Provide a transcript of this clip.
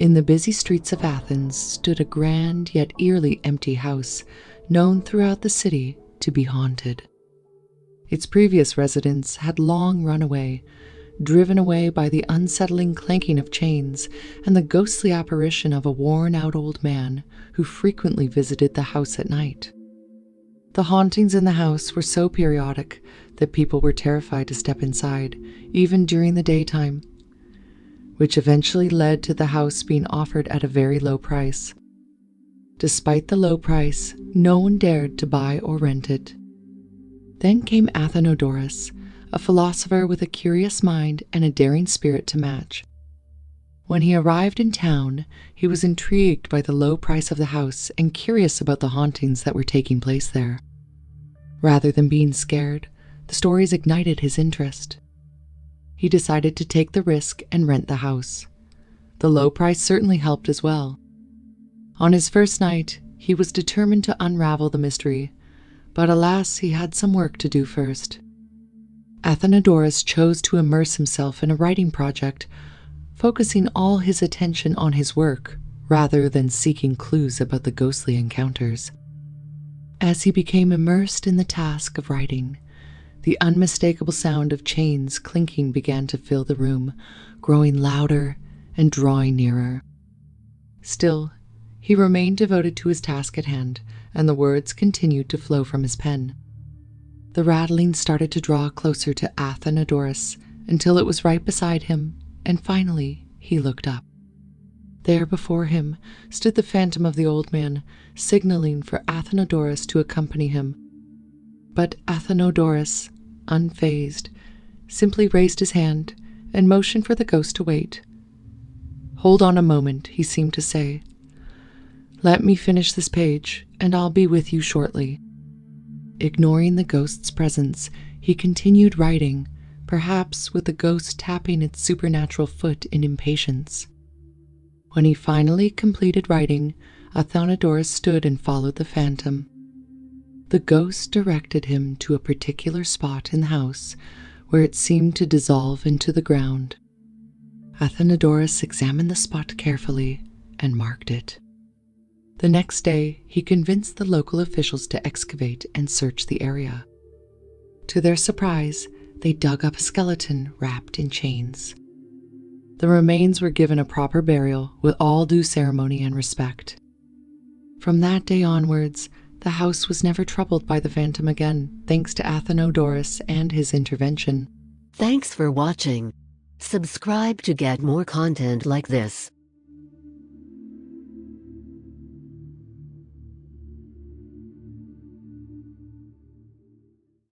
In the busy streets of Athens stood a grand yet eerily empty house known throughout the city to be haunted. Its previous residents had long run away, driven away by the unsettling clanking of chains and the ghostly apparition of a worn-out old man who frequently visited the house at night. The hauntings in the house were so periodic that people were terrified to step inside, even during the daytime, which eventually led to the house being offered at a very low price. Despite the low price, no one dared to buy or rent it. Then came Athenodorus, a philosopher with a curious mind and a daring spirit to match. When he arrived in town, he was intrigued by the low price of the house and curious about the hauntings that were taking place there. Rather than being scared, the stories ignited his interest. He decided to take the risk and rent the house. The low price certainly helped as well. On his first night, he was determined to unravel the mystery, but alas, he had some work to do first. Athenodorus chose to immerse himself in a writing project, focusing all his attention on his work rather than seeking clues about the ghostly encounters. As he became immersed in the task of writing, the unmistakable sound of chains clinking began to fill the room, growing louder and drawing nearer. Still, he remained devoted to his task at hand, and the words continued to flow from his pen. The rattling started to draw closer to Athenodorus until it was right beside him, and finally he looked up. There before him stood the phantom of the old man, signaling for Athenodorus to accompany him. But Athenodorus, unfazed, simply raised his hand and motioned for the ghost to wait. "Hold on a moment," he seemed to say. "Let me finish this page, and I'll be with you shortly." Ignoring the ghost's presence, he continued writing, perhaps with the ghost tapping its supernatural foot in impatience. When he finally completed writing, Athenodorus stood and followed the phantom. The ghost directed him to a particular spot in the house where it seemed to dissolve into the ground. Athenodorus examined the spot carefully and marked it. The next day, he convinced the local officials to excavate and search the area. To their surprise, they dug up a skeleton wrapped in chains. The remains were given a proper burial with all due ceremony and respect. From that day onwards, the house was never troubled by the phantom again, thanks to Athenodorus and his intervention. Thanks for watching. Subscribe to get more content like this.